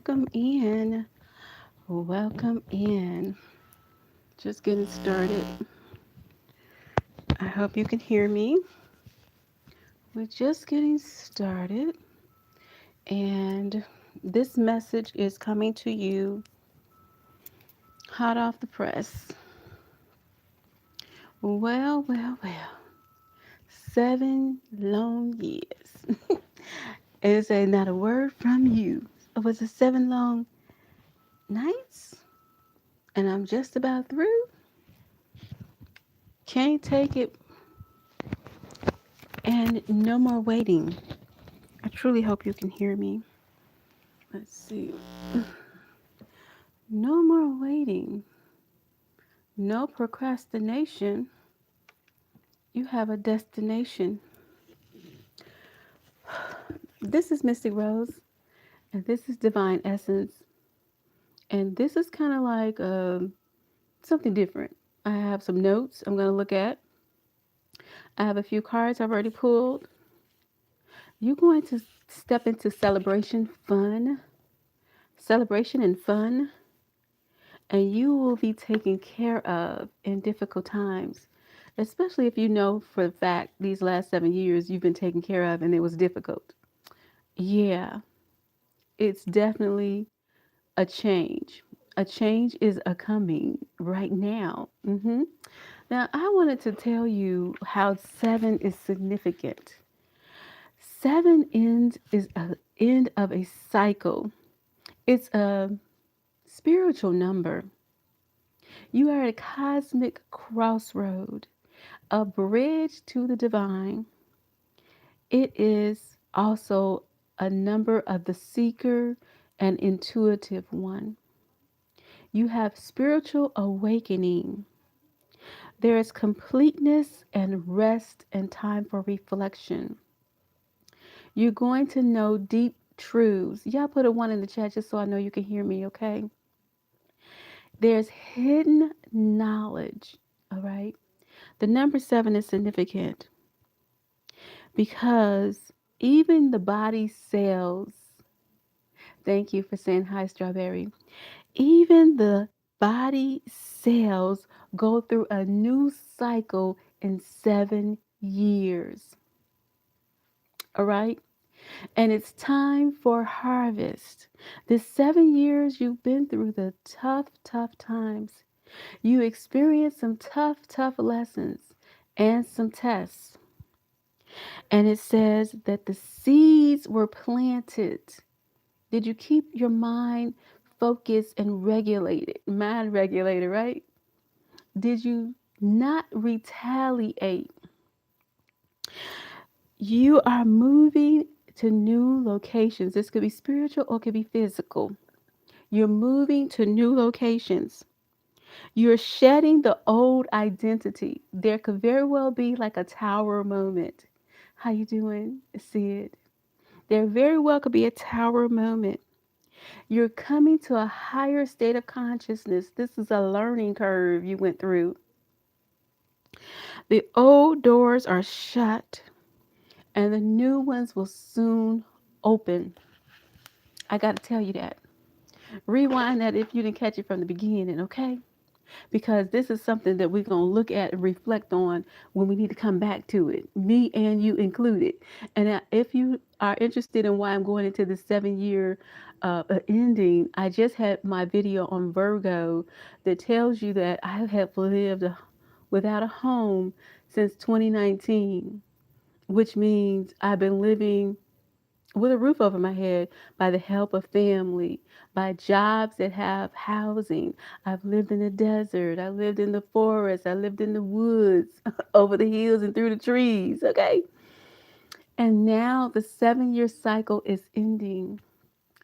welcome in. Welcome in. Just getting started. I hope you can hear me. We're just getting started, and this message is coming to you hot off the press. Well. 7 long years. It's a not a word from you. It was a 7 long nights, and I'm just about through. Can't take it, and no more waiting. I truly hope you can hear me. Let's see. No more waiting. No procrastination. You have a destination. This is Mystic Rose, and this is Divine Essence, and this is kind of like something different. I have some notes I'm going to look at. I have a few cards I've already pulled. You're going to step into celebration and fun, and you will be taken care of in difficult times, especially if you know for a fact these last 7 years you've been taken care of and it was difficult. Yeah, it's definitely a change. A change is a coming right now. Now, I wanted to tell you how seven is significant. Seven ends is an end of a cycle. It's a spiritual number. You are at a cosmic crossroad, a bridge to the divine. It is also a number of the seeker and intuitive one. You have spiritual awakening. There is completeness and rest and time for reflection. You're going to know deep truths. Y'all put a one in the chat just so I know you can hear me, okay? There's hidden knowledge, all right? The number seven is significant because even the body cells, thank you for saying hi, Strawberry. Even the body cells go through a new cycle in 7 years, all right? And it's time for harvest. This 7 years you've been through the tough times. You experienced some tough lessons and some tests. And it says that the seeds were planted. Did you keep your mind focused and regulated? Mind regulated, right? Did you not retaliate? You are moving to new locations. This could be spiritual or it could be physical. You're moving to new locations. You're shedding the old identity. There could very well be like a tower moment. How you doing, Sid? There very well could be a tower moment. You're coming to a higher state of consciousness. This is a learning curve you went through. The old doors are shut and the new ones will soon open. I got to tell you that. Rewind that if you didn't catch it from the beginning, okay? Because this is something that we're going to look at and reflect on when we need to come back to it, me and you included. And if you are interested in why I'm going into the 7 year ending, I just had my video on Virgo that tells you that I have lived without a home since 2019, which means I've been living with a roof over my head by the help of family, by jobs that have housing. I've lived in the desert. I lived in the forest. I lived in the woods, over the hills and through the trees. Okay. And now the 7 year cycle is ending.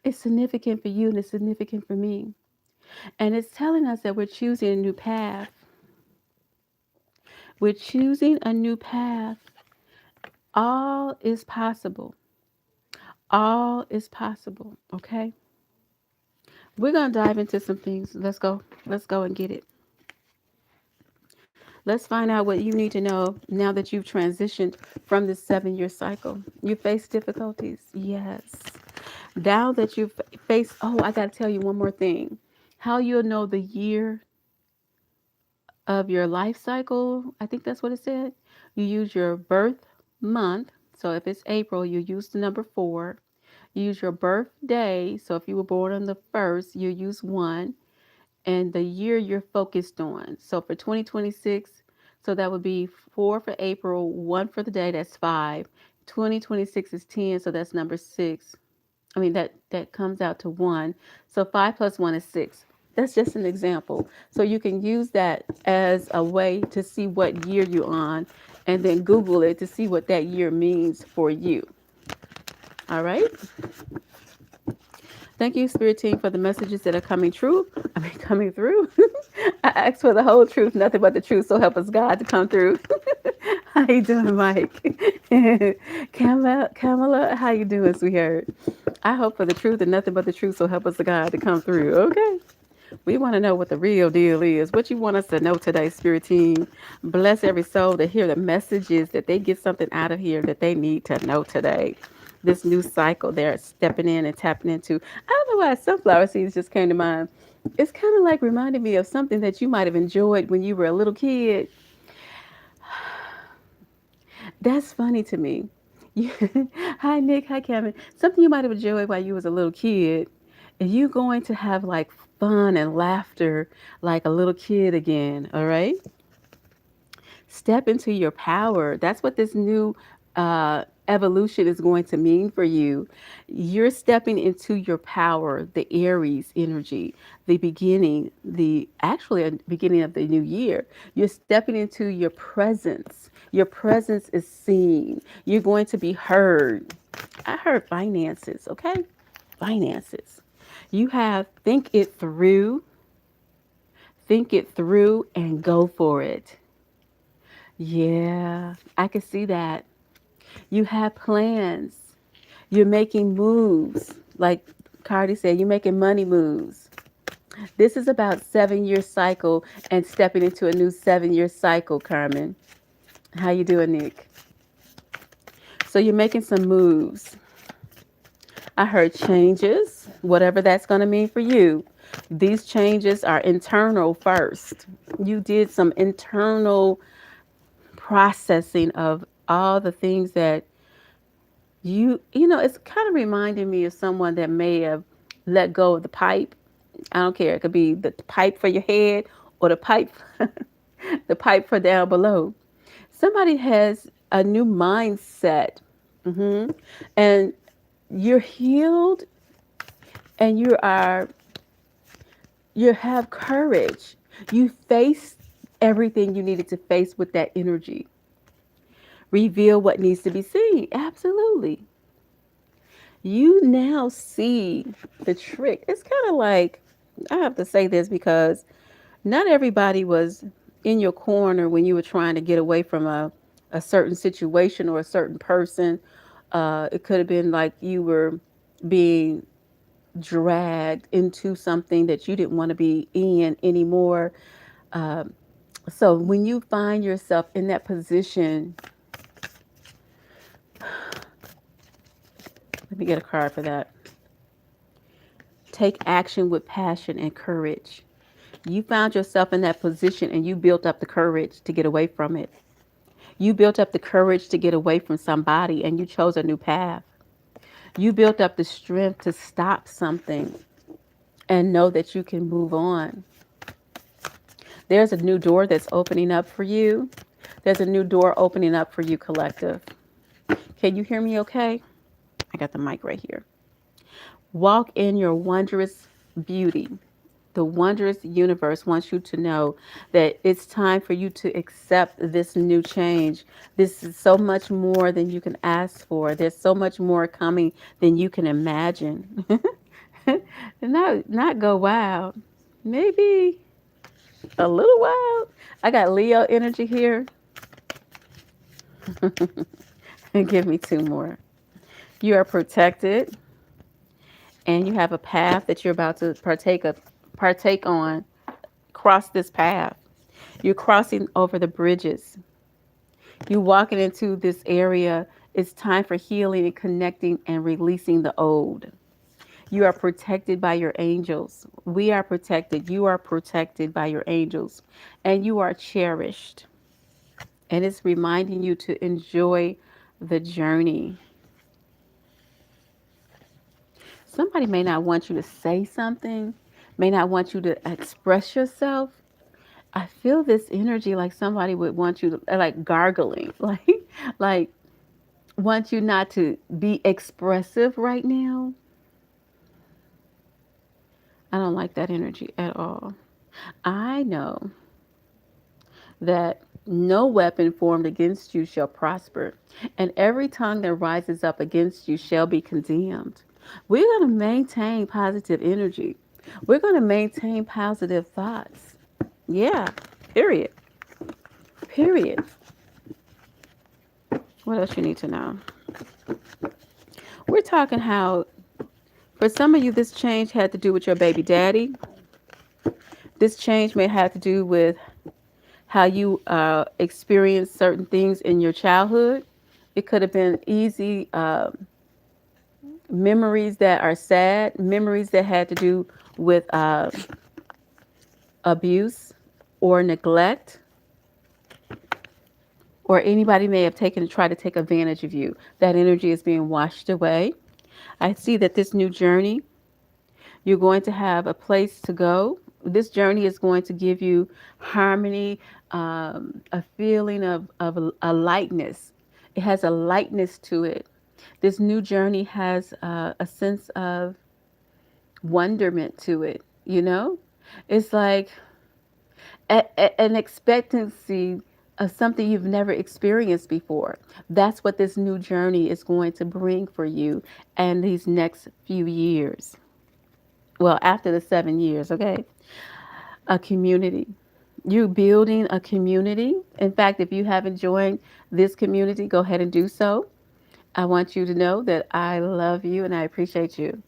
It's significant for you and it's significant for me. And it's telling us that we're choosing a new path. We're choosing a new path. All is possible. All is possible. Okay. We're going to dive into some things. Let's go. Let's go and get it. Let's find out what you need to know now that you've transitioned from this 7 year cycle. You face difficulties. Yes. Now that you've faced, oh, I got to tell you one more thing. How you'll know the year of your life cycle, I think that's what it said. You use your birth month. So if it's April, you use the number 4. You use your birthday. So if you were born on the 1st, you use 1. And the year you're focused on. So for 2026, so that would be 4 for April, 1 for the day, that's 5. 2026 is 10, so that's number 6. I mean, that comes out to 1. So 5 plus 1 is 6. That's just an example. So you can use that as a way to see what year you're on and then Google it to see what that year means for you. All right. Thank you, Spirit Team, for the messages that are coming true. I mean, coming through. I ask for the whole truth, nothing but the truth. So help us God to come through. How you doing, Mike? Kamala, how you doing, sweetheart? I hope for the truth and nothing but the truth. So help us God to come through. Okay. We want to know what the real deal is. What you want us to know today, Spirit Team. Bless every soul to hear the messages that they get something out of here that they need to know today. This new cycle they're stepping in and tapping into. I don't know why sunflower seeds just came to mind. It's kind of like reminding me of something that you might have enjoyed when you were a little kid. That's funny to me. Hi, Nick. Hi, Kevin. Something you might have enjoyed while you was a little kid. And you going to have like fun and laughter like a little kid again. All right. Step into your power. That's what this new evolution is going to mean for you. You're stepping into your power, the Aries energy, the beginning, the actually a beginning of the new year. You're stepping into your presence. Your presence is seen. You're going to be heard. I heard finances, okay? Finances. You have think it through and go for it. Yeah, I can see that. You have plans. You're making moves. Like Cardi said, you're making money moves. This is about 7-year cycle and stepping into a new 7-year cycle, Carmen. How you doing, Nick? So you're making some moves. I heard changes, whatever that's going to mean for you. These changes are internal first. You did some internal processing of all the things that it's kind of reminding me of someone that may have let go of the pipe. I don't care. It could be the pipe for your head or the pipe the pipe for down below. Somebody has a new mindset. And you're healed and you have courage. You face everything you needed to face with that energy. Reveal what needs to be seen. Absolutely. You now see the trick. It's kind of like, I have to say this because not everybody was in your corner when you were trying to get away from a certain situation or a certain person. It could have been like you were being dragged into something that you didn't want to be in anymore. Um, so when you find yourself in that position, let me get a card for that. Take action with passion and courage. You found yourself in that position and you built up the courage to get away from it. You built up the courage to get away from somebody and you chose a new path. You built up the strength to stop something and know that you can move on. There's a new door that's opening up for you. There's a new door opening up for you, collective. Can you hear me okay? I got the mic right here. Walk in your wondrous beauty. The wondrous universe wants you to know that it's time for you to accept this new change. This is so much more than you can ask for. There's so much more coming than you can imagine. Not go wild. Maybe a little wild. I got Leo energy here. Give me 2 more. You are protected and you have a path that you're about to partake on. Cross this path. You're crossing over the bridges. You're walking into this area. It's time for healing and connecting and releasing the old. You are protected by your angels. We are protected. You are protected by your angels. And you are cherished. And it's reminding you to enjoy the journey. Somebody may not want you to say something, may not want you to express yourself. I feel this energy like somebody would want you to, like gargling, like want you not to be expressive right now. I don't like that energy at all. I know that no weapon formed against you shall prosper, and every tongue that rises up against you shall be condemned. We're going to maintain positive energy. We're going to maintain positive thoughts. Yeah, period. Period. What else you need to know? We're talking how, for some of you, this change had to do with your baby daddy. This change may have to do with how you experienced certain things in your childhood. It could have been easy memories that are sad, memories that had to do with abuse or neglect, or anybody may have taken to try to take advantage of you. That energy is being washed away. I see that this new journey, you're going to have a place to go. This journey is going to give you harmony, a feeling of a lightness. It has a lightness to it. This new journey has a sense of wonderment to it, you know? It's like an expectancy of something you've never experienced before. That's what this new journey is going to bring for you and these next few years. Well, after the 7 years, okay? A community. You're building a community. In fact, if you haven't joined this community, go ahead and do so. I want you to know that I love you and I appreciate you.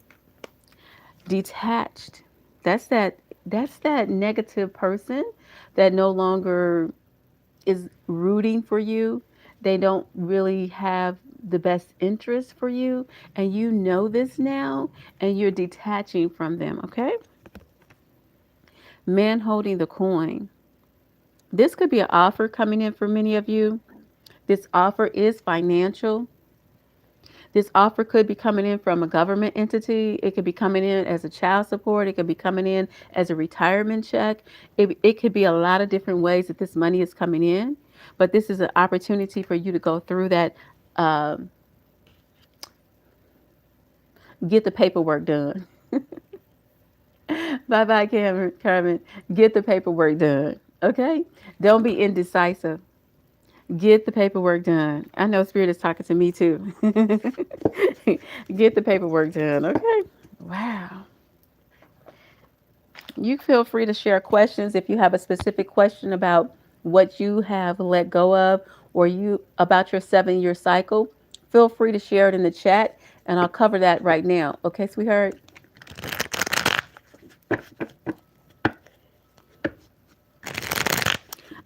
Detached. That's that that's that negative person that no longer is rooting for you. They don't really have the best interest for you, and you know this now, and you're detaching from them, okay? Man holding the coin. This could be an offer coming in for many of you. This offer is financial. This offer could be coming in from a government entity. It could be coming in as a child support. It could be coming in as a retirement check. It could be a lot of different ways that this money is coming in. But this is an opportunity for you to go through that, um, get the paperwork done. Bye bye, Cameron. Carmen. Get the paperwork done. Okay? Don't be indecisive. Get the paperwork done. I know Spirit is talking to me too. Get the paperwork done. Okay? Wow. You feel free to share questions if you have a specific question about what you have let go of or you about your 7 year cycle. Feel free to share it in the chat and I'll cover that right now. Okay, sweetheart?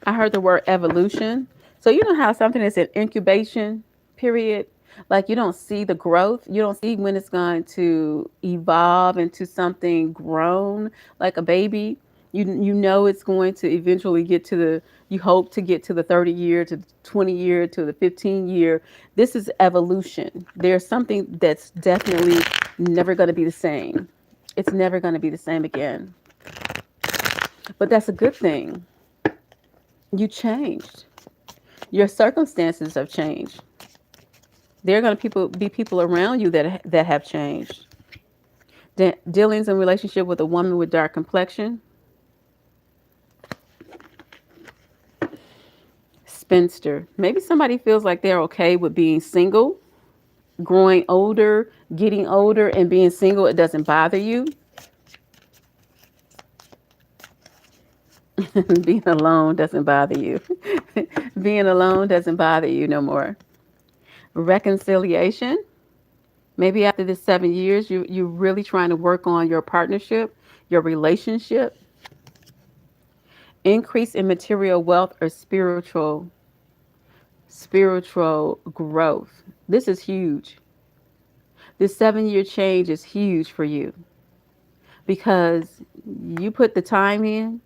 I heard the word evolution. So you know how something is an incubation period? Like you don't see the growth. You don't see when it's going to evolve into something grown like a baby. You know it's going to eventually get to the you hope to get to the 30 year to the 20 year to the 15 year. This is evolution. There's something that's definitely never going to be the same. It's never going to be the same again. But that's a good thing. You changed. Your circumstances have changed. There are going to be people around you that have changed. Dealings in relationship with a woman with dark complexion, spinster. Maybe somebody feels like they're okay with being single, growing older, getting older, and being single. It doesn't bother you. Being alone doesn't bother you. Being alone doesn't bother you no more. Reconciliation. Maybe after this 7 years, you're really trying to work on your partnership, your relationship, increase in material wealth or spiritual growth. This is huge. This 7 year change is huge for you because you put the time in,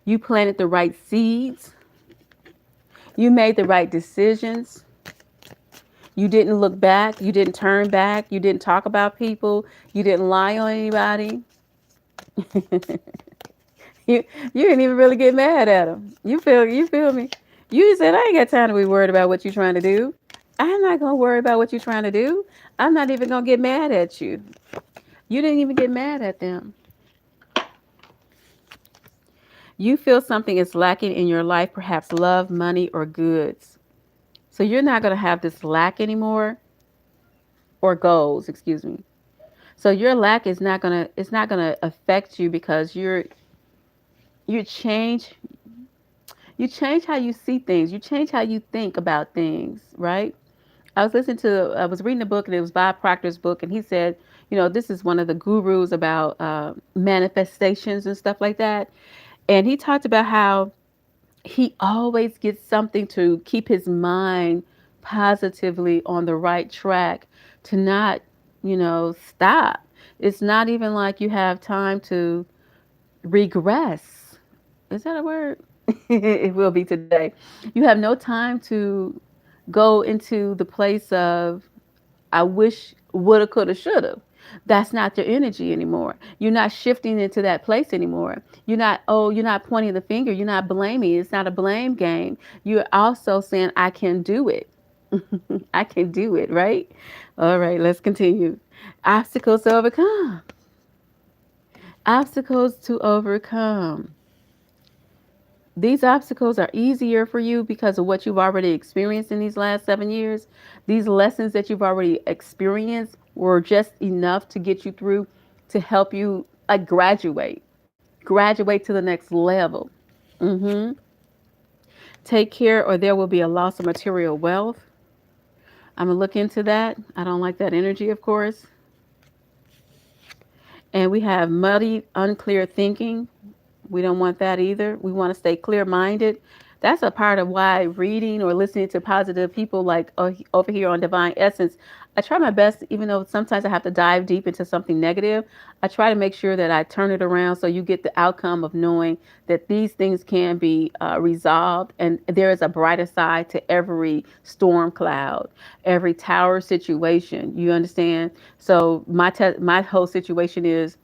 you planted the right seeds, you made the right decisions, you didn't look back, you didn't turn back, you didn't talk about people, you didn't lie on anybody. you you didn't even really get mad at them. You feel me? You said I ain't got time to be worried about what you're trying to do. I'm not gonna worry about what you're trying to do. I'm not even gonna get mad at you. You didn't even get mad at them. You feel something is lacking in your life, perhaps love, money, or goods. So you're not gonna have this lack anymore, or goals, excuse me. So your lack is not gonna it's not gonna affect you because you change you change how you see things. You change how you think about things, right? I was reading a book and it was Bob Proctor's book, and he said, this is one of the gurus about manifestations and stuff like that. And he talked about how he always gets something to keep his mind positively on the right track, to not, stop. It's not even like you have time to regress. Is that a word? It will be today. You have no time to go into the place of I wish, woulda, coulda, shoulda. That's not your energy anymore. You're not shifting into that place anymore. You're not pointing the finger. You're not blaming. It's not a blame game. You're also saying, I can do it. I can do it, right? All right, let's continue. Obstacles to overcome. Obstacles to overcome. These obstacles are easier for you because of what you've already experienced in these last 7 years. These lessons that you've already experienced were just enough to get you through, to help you graduate to the next level. hmm Take care, or there will be a loss of material wealth. I'm gonna look into that. I don't like that energy, of course. And we have muddy, unclear thinking. We don't want that either. We want to stay clear minded. That's a part of why reading or listening to positive people like over here on Divine Essence, I try my best, even though sometimes I have to dive deep into something negative. I try to make sure that I turn it around so you get the outcome of knowing that these things can be resolved, and there is a brighter side to every storm cloud, every tower situation. You understand? So my whole situation is,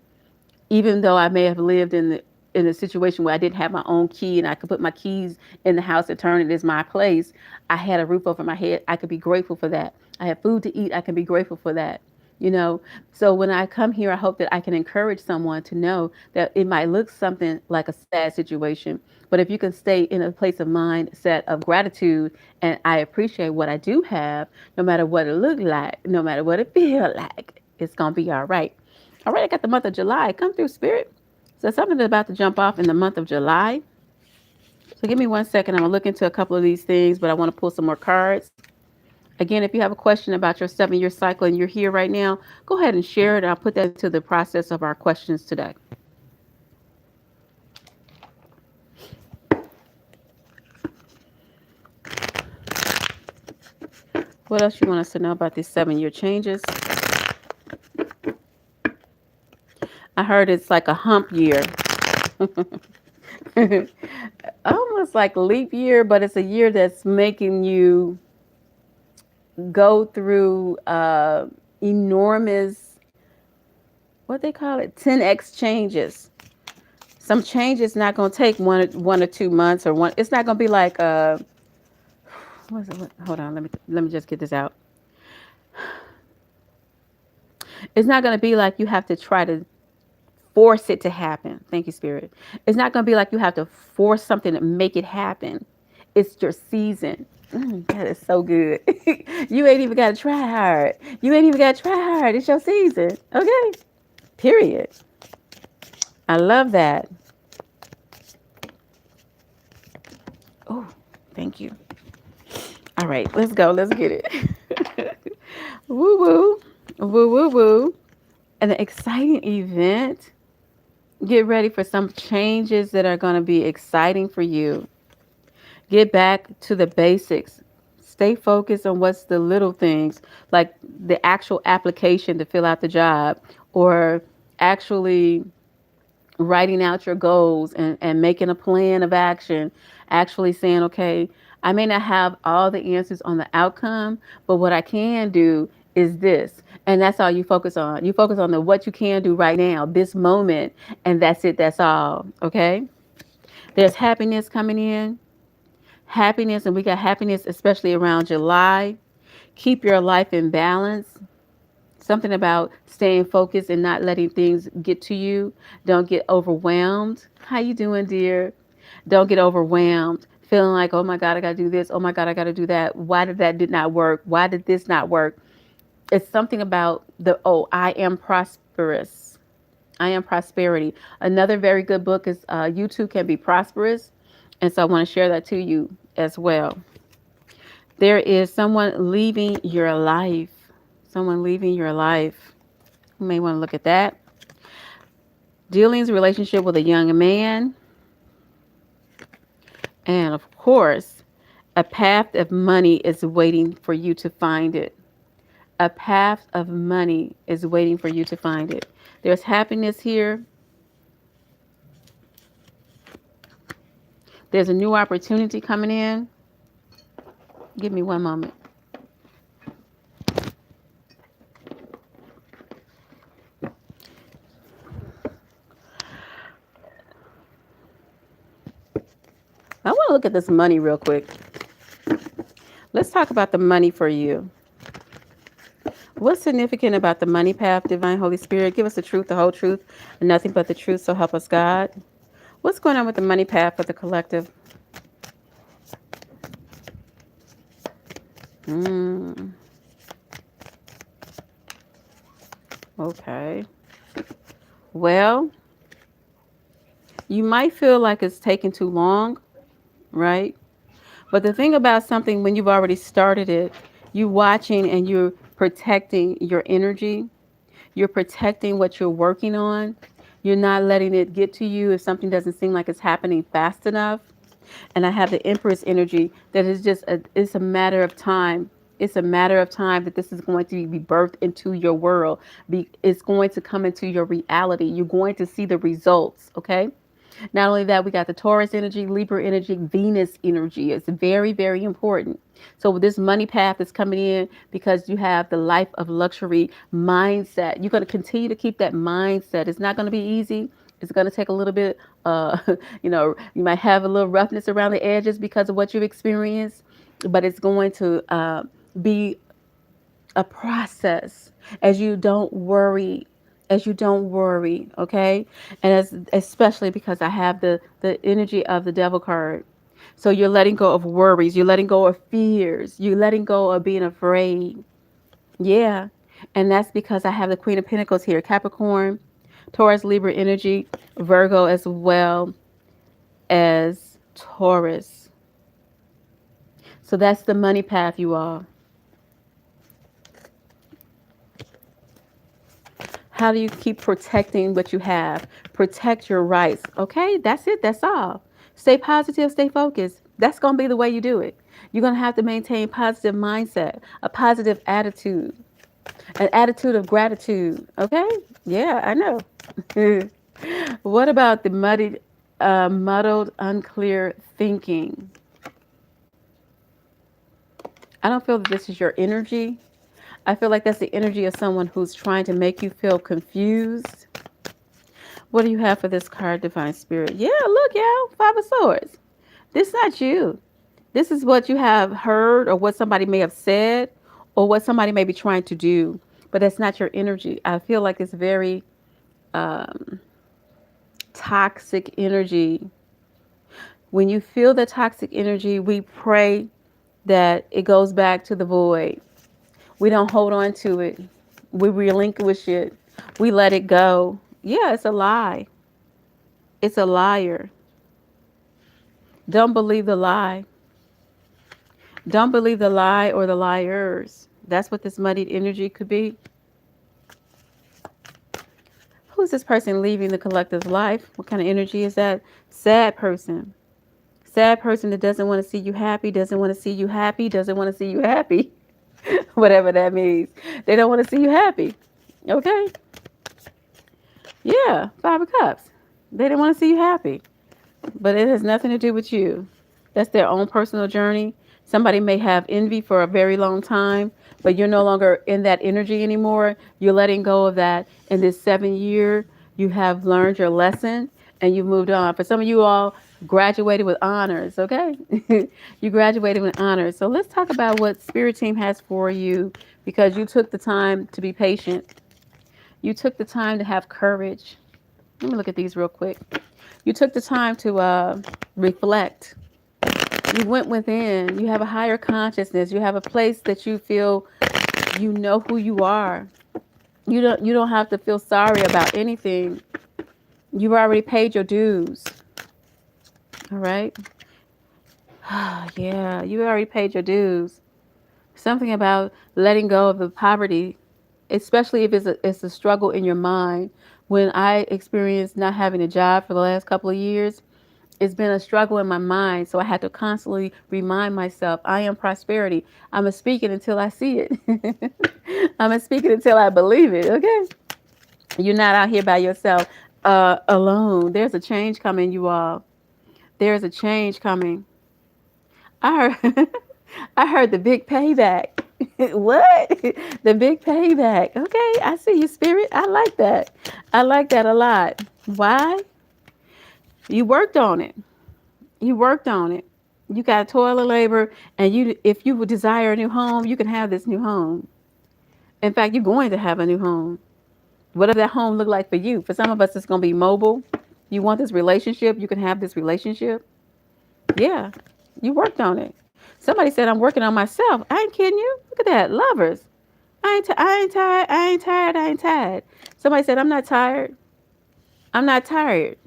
even though I may have lived in a situation where I didn't have my own key and I could put my keys in the house and turn it as my place, I had a roof over my head. I could be grateful for that. I have food to eat. I can be grateful for that. You know, so when I come here, I hope that I can encourage someone to know that it might look something like a sad situation, but if you can stay in a place of mindset of gratitude and I appreciate what I do have, no matter what it look like, no matter what it feel like, it's gonna be all right. All right, I got the month of July. Come through, Spirit. So something is about to jump off in the month of July. So give me 1 second. I'm going to look into a couple of these things, but I want to pull some more cards. Again, if you have a question about your 7 year cycle and you're here right now, go ahead and share it. I'll put that into the process of our questions today. What else you want us to know about these 7 year changes? I heard it's like a hump year. Almost like leap year, but it's a year that's making you go through enormous, what they call it, 10x changes. Some changes not going to take one or 2 months, or one. It's not going to be like what's it? Hold on, let me just get this out. It's not going to be like you have to try to force it to happen. Thank you, Spirit. It's not going to be like you have to force something to make it happen. It's your season. That is so good. You ain't even got to try hard. You ain't even got to try hard. It's your season. Okay? Period. I love that. Oh, thank you. All right, let's go. Let's get it. Woo woo. Woo woo woo. An exciting event. Get ready for some changes that are going to be exciting for you. Get back to the basics. Stay focused on what's the little things, like the actual application to fill out the job, or actually writing out your goals and making a plan of action, actually saying, okay, I may not have all the answers on the outcome, but what I can do is this. And that's all you focus on. You focus on the what you can do right now, this moment, and that's it, that's all. Okay? There's happiness coming in. Happiness, and we got happiness especially around July. Keep your life in balance. Something about staying focused and not letting things get to you. Don't get overwhelmed. How you doing, dear? Don't get overwhelmed, feeling like, oh my God, I gotta do this. Oh my God, I gotta do that. Why did not work? Why did this not work? It's something about I am prosperous. I am prosperity. Another very good book is You Too Can Be Prosperous. And so I want to share that to you as well. There is someone leaving your life. Someone leaving your life. You may want to look at that. Dealings relationship with a young man. And of course, a path of money is waiting for you to find it. A path of money is waiting for you to find it. There's happiness here. There's a new opportunity coming in. Give me one moment. I want to look at this money real quick. Let's talk about the money for you. What's significant about the money path, Divine Holy Spirit? Give us the truth, the whole truth, and nothing but the truth, so help us God. What's going on with the money path for the collective? Okay. Well, you might feel like it's taking too long, right? But the thing about something, when you've already started it, you're watching and you're protecting your energy. You're protecting what you're working on. You're not letting it get to you if something doesn't seem like it's happening fast enough. And I have the Empress energy that is it's a matter of time. It's a matter of time that this is going to be birthed into your world. It's going to come into your reality. You're going to see the results, okay? Not only that, we got the Taurus energy, Libra energy, Venus energy. It's very, very important. So this money path is coming in because you have the life of luxury mindset. You're going to continue to keep that mindset. It's not going to be easy. It's going to take a little bit, you might have a little roughness around the edges because of what you've experienced, but it's going to be a process as you don't worry, okay? And especially because I have the energy of the devil card. So you're letting go of worries, you're letting go of fears, you're letting go of being afraid. Yeah. And that's because I have the Queen of Pentacles here, Capricorn, Taurus, Libra energy, Virgo, as well as Taurus. So that's the money path, you all. How do you keep protecting what you have? Protect your rights. Okay, that's it. That's all. Stay positive, stay focused. That's going to be the way you do it. You're going to have to maintain positive mindset, a positive attitude, an attitude of gratitude. Okay? Yeah, I know. What about the muddled, unclear thinking? I don't feel that this is your energy. I feel like that's the energy of someone who's trying to make you feel confused. What do you have for this card, Divine Spirit? Yeah, look, y'all, Five of Swords. This is not you. This is what you have heard or what somebody may have said or what somebody may be trying to do, but that's not your energy. I feel like it's very toxic energy. When you feel the toxic energy, we pray that it goes back to the void. We don't hold on to it. We relinquish it. We let it go. Yeah, it's a lie. It's a liar. Don't believe the lie. Don't believe the lie or the liars. That's what this muddied energy could be. Who's this person leaving the collective life? What kind of energy is that? Sad person. Sad person that doesn't want to see you happy, doesn't want to see you happy, doesn't want to see you happy. Whatever that means. They don't want to see you happy. Okay? Yeah, Five of Cups. They didn't want to see you happy. But it has nothing to do with you. That's their own personal journey. Somebody may have envy for a very long time, but you're no longer in that energy anymore. You're letting go of that. In this 7 year, you have learned your lesson and you've moved on. For some of you all, graduated with honors, okay? You graduated with honors. So let's talk about what Spirit Team has for you because you took the time to be patient. You took the time to have courage. Let me look at these real quick. You took the time to reflect. You went within. You have a higher consciousness. You have a place that you feel you know who you are. You don't have to feel sorry about anything. You've already paid your dues. All right? Yeah, you already paid your dues. Something about letting go of the poverty, especially if it's a struggle in your mind. When I experienced not having a job for the last couple of years, it's been a struggle in my mind. So I had to constantly remind myself, I am prosperity. I'm going to speak it until I see it. I'm going to speak it until I believe it. Okay. You're not out here by yourself, alone. There's a change coming, you all. There's a change coming. I heard, I heard the big payback. What? The big payback. Okay. I see you, spirit. I like that. I like that a lot. Why? You worked on it. You worked on it. You got toil and labor, and if you would desire a new home, you can have this new home. In fact, you're going to have a new home. What does that home look like for you? For some of us, it's going to be mobile. You want this relationship, you can have this relationship. Yeah, you worked on it. Somebody said, I'm working on myself. I ain't kidding you. Look at that. Lovers. I ain't tired. I ain't tired. I ain't tired. Somebody said, I'm not tired. I'm not tired.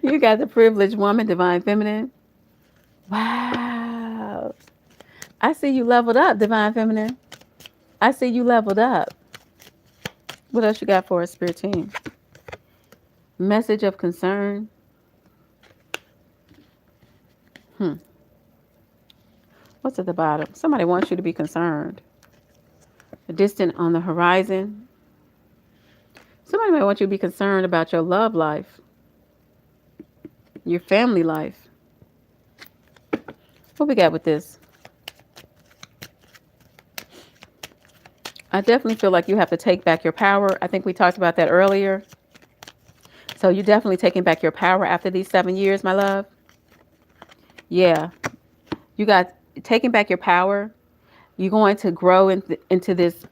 You got the privileged woman, divine feminine. Wow. I see you leveled up, divine feminine. I see you leveled up. What else you got for us, spirit team? Message of concern. What's at the bottom? Somebody wants you to be concerned. Distant on the horizon. Somebody might want you to be concerned about your love life, your family life. What we got with this? I definitely feel like you have to take back your power. I think we talked about that earlier. So you're definitely taking back your power after these 7 years, my love. Yeah. You got taking back your power. You're going to grow into this.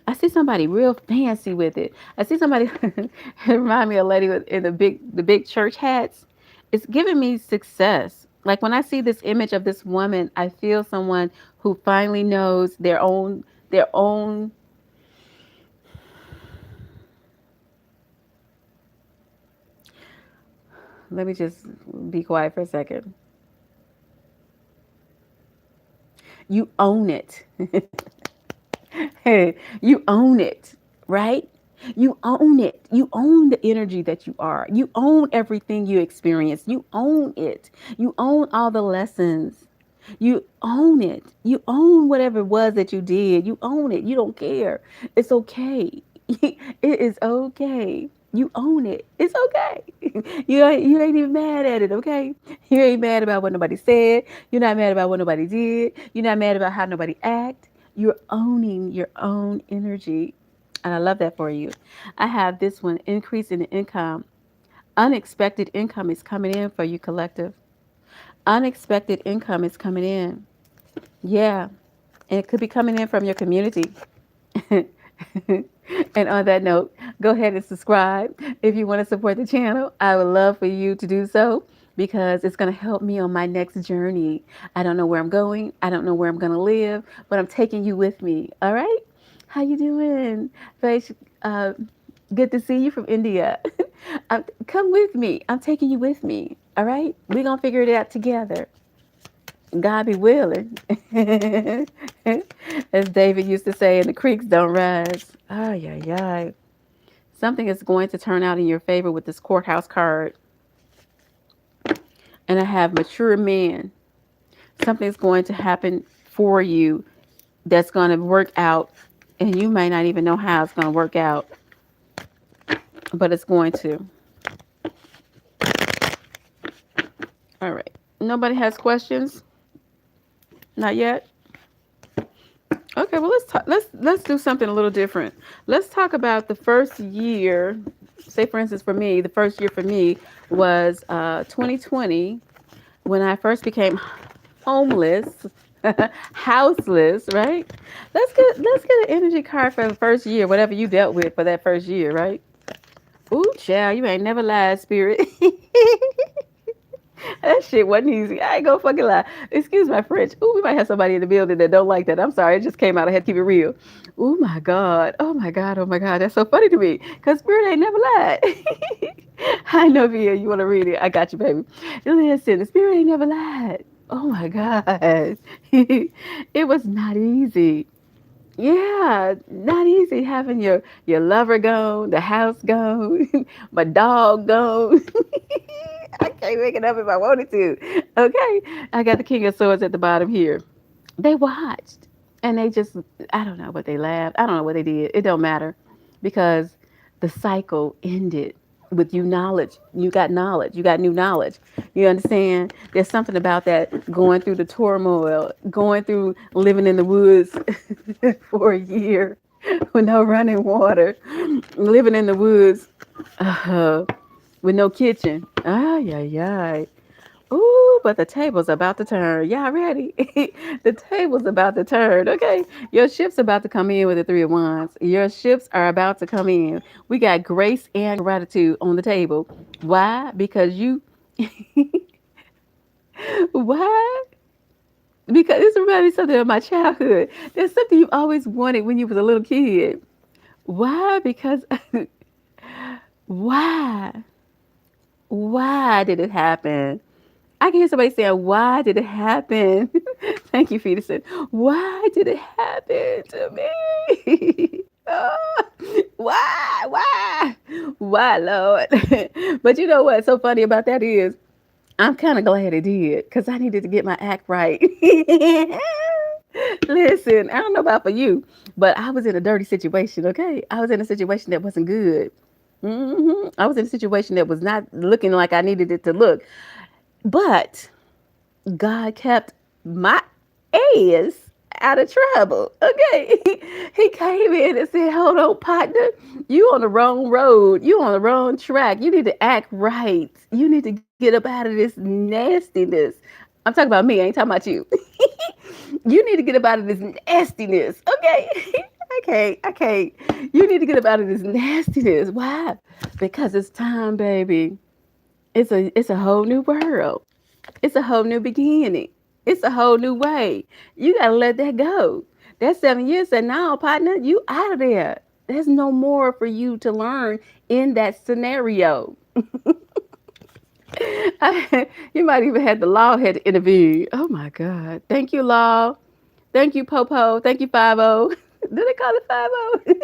I see somebody real fancy with it. I see somebody it remind me of a lady in the big church hats. It's giving me success. Like when I see this image of this woman, I feel someone who finally knows their own. Let me just be quiet for a second. You own it. Hey, you own it, right? You own it. You own the energy that you are. You own everything you experience. You own it. You own all the lessons. You own it. You own whatever it was that you did. You own it. You don't care. It's okay. It is okay. You own it. It's okay. You ain't even mad at it, okay? You ain't mad about what nobody said. You're not mad about what nobody did. You're not mad about how nobody act. You're owning your own energy. And I love that for you. I have this one, increase in income. Unexpected income is coming in for you, collective. Unexpected income is coming in. Yeah. And it could be coming in from your community. And on that note, go ahead and subscribe if you want to support the channel. I would love for you to do so because it's going to help me on my next journey. I don't know where I'm going. I don't know where I'm going to live, but I'm taking you with me. All right? How you doing? Face, good to see you from India. Come with me. I'm taking you with me. All right? We're going to figure it out together. God be willing. As David used to say, and the creeks don't rise. Ay, ay, ay. Something is going to turn out in your favor with this courthouse card. And I have mature men. Something's going to happen for you that's going to work out. And you may not even know how it's going to work out, but it's going to. All right. Nobody has questions? Not yet? Okay, well let's talk, let's do something a little different. Let's talk about the first year. Say for instance for me, the first year for me was 2020 when I first became homeless, houseless, right? Let's get an energy card for the first year, whatever you dealt with for that first year, right? Ooh, child, you ain't never lied, spirit. That shit wasn't easy. I ain't gonna fucking lie. Excuse my French. Ooh, we might have somebody in the building that don't like that. I'm sorry. It just came out. I had to keep it real. Oh my God. Oh my God. Oh my God. That's so funny to me. Cause Spirit ain't never lied. I know, Via. You want to read it? I got you, baby. Listen, the Spirit ain't never lied. Oh my God. It was not easy. Yeah, not easy having your lover gone, the house gone, my dog gone. I can't make it up if I wanted to. Okay, I got the King of Swords at the bottom here. They watched and they just, I don't know what they laughed. I don't know what they did. It don't matter because the cycle ended with you knowledge. You got knowledge. You got new knowledge. You understand? There's something about that going through the turmoil, going through living in the woods for a year with no running water, living in the woods uh, with no kitchen. Ay, ay, ay. Ooh, but the table's about to turn. Y'all ready? The table's about to turn. Okay. Your ship's about to come in with the 3 of Wands. Your ships are about to come in. We got grace and gratitude on the table. Why? Because you, why? Because this reminds me of something of my childhood. There's something you've always wanted when you was a little kid. Why? Because, why? Why did it happen? I can hear somebody saying, why did it happen? Thank you, Peterson. Why did it happen to me? Oh, why? Why? Why, Lord? But you know what's so funny about that is I'm kind of glad it did because I needed to get my act right. Listen, I don't know about for you, but I was in a dirty situation, okay? I was in a situation that wasn't good. I was in a situation that was not looking like I needed it to look. But God kept my ass out of trouble. Okay. He came in and said, hold on, partner. You on the wrong road. You on the wrong track. You need to act right. You need to get up out of this nastiness. I'm talking about me. I ain't talking about you. You need to get up out of this nastiness. Okay. I can't. You need to get up out of this nastiness. Why? Because it's time, baby. It's a whole new world. It's a whole new beginning. It's a whole new way. You gotta let that go. That 7 years said, now, partner, you out of there. There's no more for you to learn in that scenario. You might even had the law had to intervene. Oh my God. Thank you, law. Thank you, Popo. Thank you, 50. Do they call it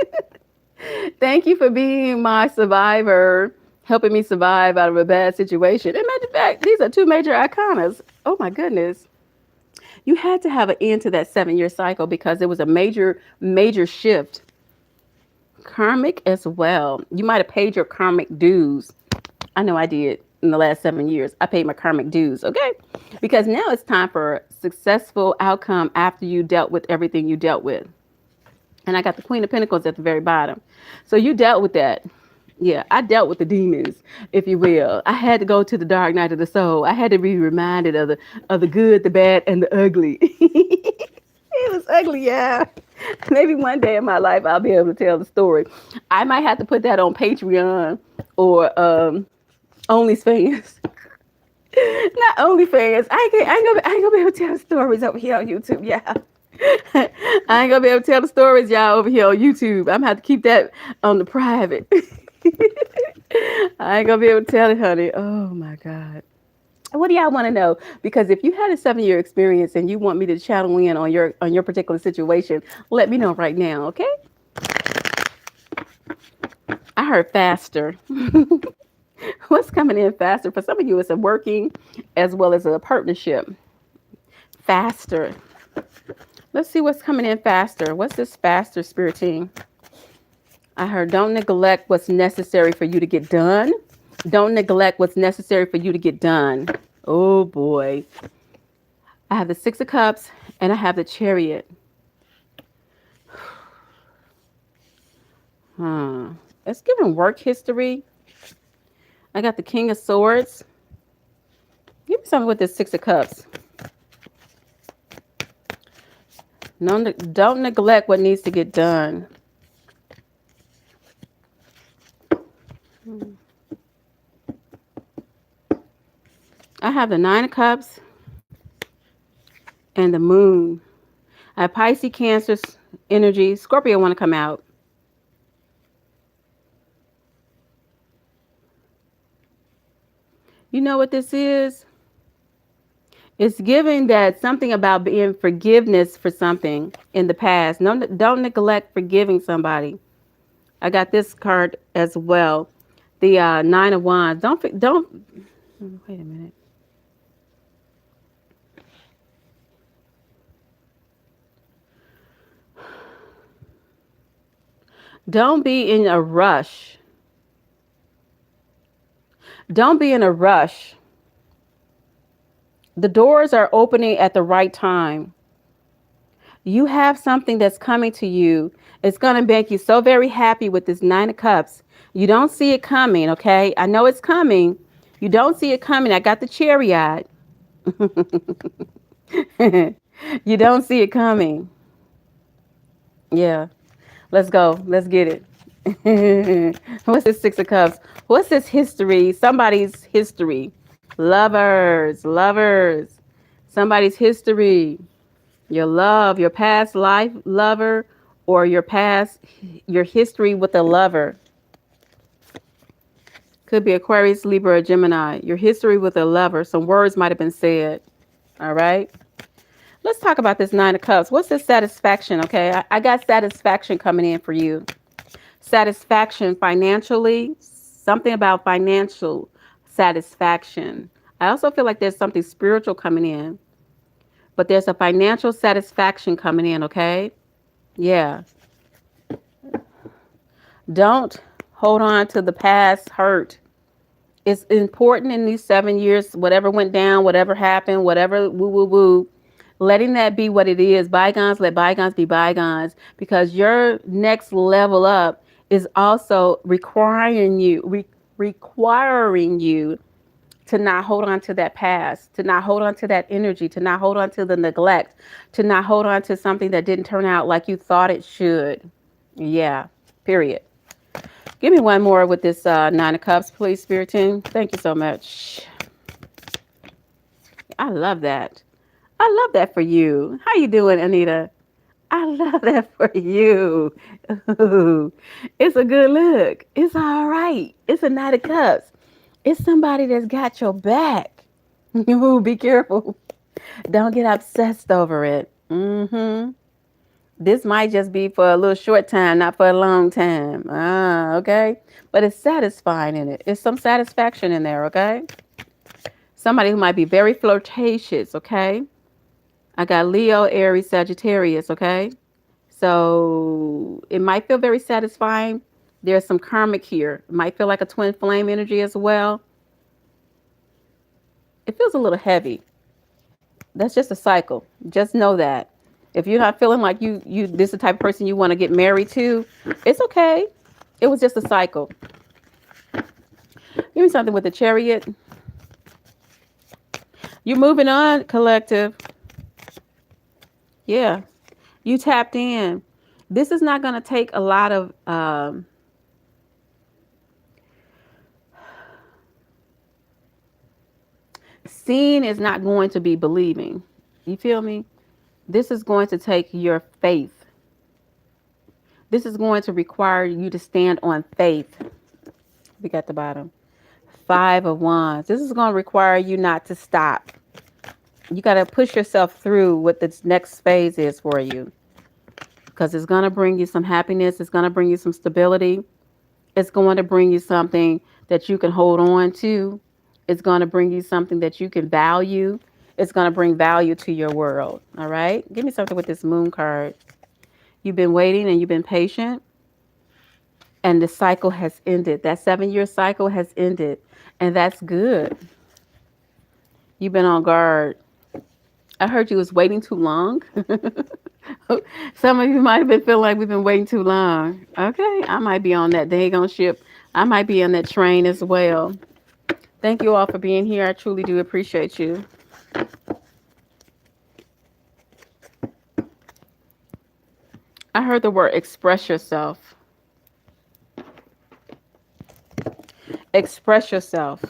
50? Thank you for being my survivor, helping me survive out of a bad situation. And matter of fact, these are two major iconas. Oh my goodness. You had to have an end to that 7 year cycle because it was a major, major shift. Karmic as well. You might have paid your karmic dues. I know I did in the last 7 years. I paid my karmic dues, okay? Because now it's time for successful outcome after you dealt with everything you dealt with. And I got the Queen of Pentacles at the very bottom. So you dealt with that. Yeah, I dealt with the demons, if you will. I had to go to the dark night of the soul. I had to be reminded of the good, the bad, and the ugly. It was ugly, yeah. Maybe one day in my life I'll be able to tell the story. I might have to put that on Patreon or OnlyFans. Not OnlyFans. I ain't gonna be able to tell the stories over here on YouTube. Yeah. I ain't gonna be able to tell the stories, y'all, over here on YouTube. I'm gonna have to keep that on the private. I ain't gonna be able to tell it, honey. Oh my God. What do y'all want to know? Because if you had a 7 year experience and you want me to channel in on your particular situation, let me know right now, okay? I heard faster. What's coming in faster? For some of you, it's a working as well as a partnership. Faster. Let's see what's coming in faster. What's this faster, Spirit Team? I heard don't neglect what's necessary for you to get done. Don't neglect what's necessary for you to get done. Oh boy. I have the Six of Cups and I have the Chariot. It's giving work history. I got the King of Swords. Give me something with the Six of Cups. No, don't neglect what needs to get done. I have the Nine of Cups and the Moon. I have Pisces, Cancer energy. Scorpio want to come out. You know what this is? It's giving that something about being forgiveness for something in the past. No, don't neglect forgiving somebody. I got this card as well. The Nine of Wands. Don't. Wait a minute. Don't be in a rush. Don't be in a rush. The doors are opening at the right time. You have something that's coming to you. It's going to make you so very happy with this Nine of Cups. You don't see it coming, okay? I know it's coming. You don't see it coming. I got the Chariot. You don't see it coming. Yeah. Let's go. Let's get it. What's this Six of Cups? What's this history? Somebody's history. Lovers. Lovers. Somebody's history. Your love, your past life lover, or your history with a lover. Could be Aquarius, Libra, or Gemini. Your history with a lover. Some words might have been said. All right. Let's talk about this Nine of Cups. What's this satisfaction? Okay. I got satisfaction coming in for you. Satisfaction financially. Something about financial satisfaction. I also feel like there's something spiritual coming in. But there's a financial satisfaction coming in, okay? Yeah. Don't hold on to the past hurt. It's important in these 7 years, whatever went down, whatever happened, whatever woo woo woo, letting that be what it is. Bygones, let bygones be bygones, because your next level up is also requiring you to not hold on to that past, to not hold on to that energy, to not hold on to the neglect, to not hold on to something that didn't turn out like you thought it should. Yeah, period. Give me one more with this Nine of Cups, please, Spirit Team. Thank you so much. I love that. I love that for you. How you doing, Anita? I love that for you. Ooh, it's a good look. It's all right. It's a Knight of Cups. It's somebody that's got your back. Ooh, be careful. Don't get obsessed over it. This might just be for a little short time, not for a long time. Okay. But it's satisfying in it. It's some satisfaction in there, okay? Somebody who might be very flirtatious, okay? I got Leo, Aries, Sagittarius, okay? So it might feel very satisfying. There's some karmic here. It might feel like a twin flame energy as well. It feels a little heavy. That's just a cycle. Just know that. If you're not feeling like this is the type of person you want to get married to, it's okay. It was just a cycle. Give me something with the Chariot. You're moving on, collective. Yeah. You tapped in. This is not going to take a lot of seeing is not going to be believing. You feel me? This is going to take your faith. This is going to require you to stand on faith. We got the bottom. Five of Wands. This is going to require you not to stop. You got to push yourself through what this next phase is for you. Because it's going to bring you some happiness. It's going to bring you some stability. It's going to bring you something that you can hold on to. It's going to bring you something that you can value. It's going to bring value to your world. All right. Give me something with this moon card. You've been waiting and you've been patient, and the cycle has ended. That 7-year cycle has ended, and that's good. You've been on guard. I heard you was waiting too long. Some of you might have been feeling like we've been waiting too long. Okay, I might be on that daggone ship. I might be on that train as well. Thank you all for being here. I truly do appreciate you. I heard the word express yourself. Express yourself.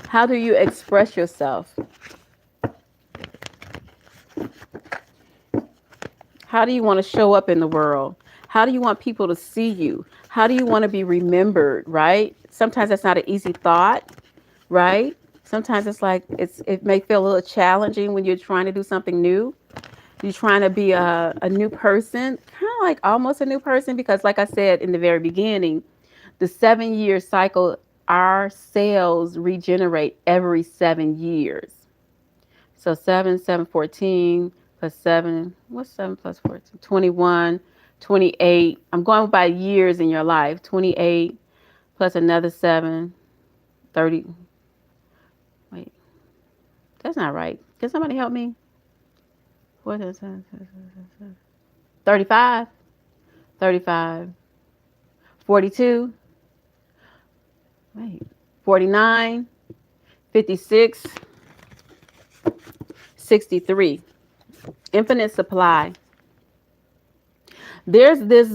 How do you express yourself? How do you want to show up in the world? How do you want people to see you? How do you want to be remembered, right? Sometimes that's not an easy thought, right? Sometimes it's like it may feel a little challenging when you're trying to do something new. You're trying to be a new person, kind of like almost a new person, because like I said in the very beginning, the 7-year cycle, our cells regenerate every 7 years. So 7, 7, 14 plus 7, what's 7 plus 14? 21, 28. I'm going by years in your life. 28 plus another 7, 30. Wait, that's not right. Can somebody help me? What is that? 35, 35, 42, wait, 49, 56, 63. Infinite supply. There's this.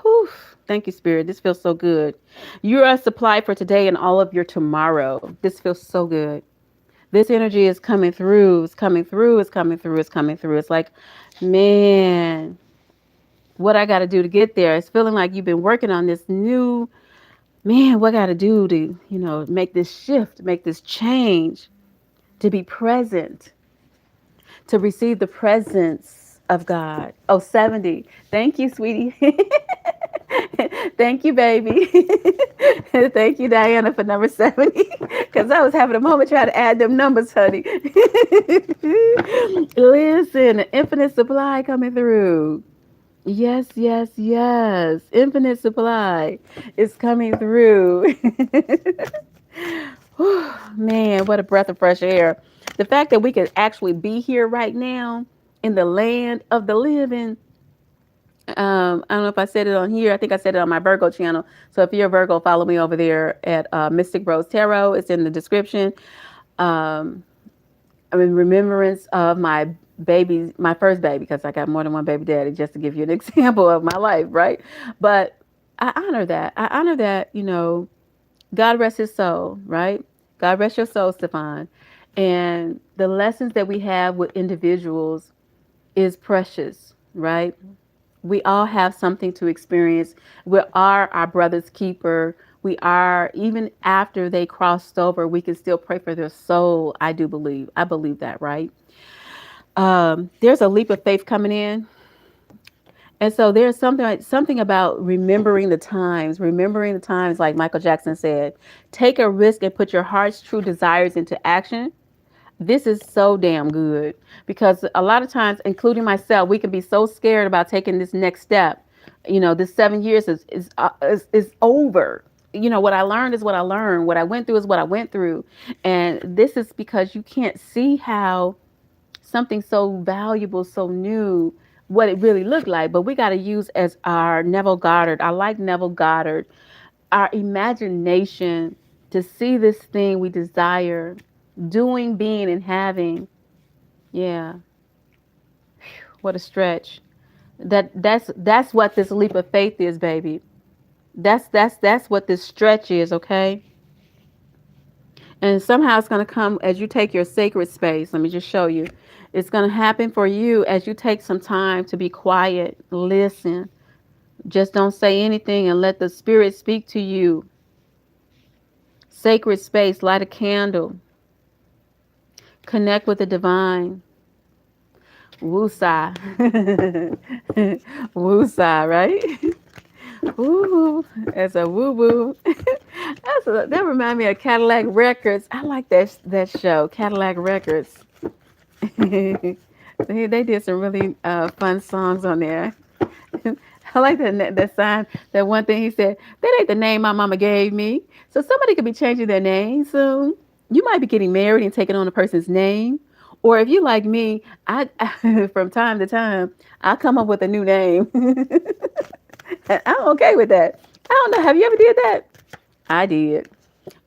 Whew, thank you, Spirit. This feels so good. You're a supply for today and all of your tomorrow. This feels so good. This energy is coming through. It's coming through. It's coming through. It's coming through. It's like, man, what I got to do to get there. It's feeling like you've been working on this new, man, what I got to do to, make this shift, make this change, to be present, to receive the presence of God. Oh, 70. Thank you, sweetie. Thank you, baby. Thank you, Diana, for number 70. Because I was having a moment trying to add them numbers, honey. Listen, infinite supply coming through. Yes, yes, yes. Infinite supply is coming through. Man, what a breath of fresh air. The fact that we could actually be here right now in the land of the living. I don't know if I said it on here. I think I said it on my Virgo channel. So if you're a Virgo, follow me over there at Mystic Rose Tarot. It's in the description. I'm in remembrance of my baby, my first baby, because I got more than one baby daddy, just to give you an example of my life, right? But I honor that. I honor that, God rest his soul, right? God rest your soul, Stefan. And the lessons that we have with individuals is precious, right? We all have something to experience. We are our brother's keeper. We are, even after they crossed over, we can still pray for their soul. I do believe. I believe that, right? There's a leap of faith coming in. And so there's something about remembering the times, like Michael Jackson said, take a risk and put your heart's true desires into action. This is so damn good, because a lot of times, including myself, we can be so scared about taking this next step. This 7 years is over. What I learned is what I learned. What I went through is what I went through. And this is because you can't see how something so valuable, so new, what it really looked like. But we got to use as our Neville Goddard. I like Neville Goddard, our imagination to see this thing we desire, doing, being, and having. Yeah. What a stretch. That's what this leap of faith is, baby. That's what this stretch is, okay? And somehow it's going to come as you take your sacred space. Let me just show you. It's going to happen for you as you take some time to be quiet, listen. Just don't say anything and let the spirit speak to you. Sacred space, light a candle. Connect with the divine. Woosah. Woosah, right? Ooh, that's a woo woo. That remind me of Cadillac Records. I like that show, Cadillac Records. They did some really fun songs on there. I like that sign. That one thing he said. That ain't the name my mama gave me. So somebody could be changing their name soon. You might be getting married and taking on a person's name, or if you like me, I from time to time I come up with a new name. I'm okay with that. I don't know. Have you ever did that? I did.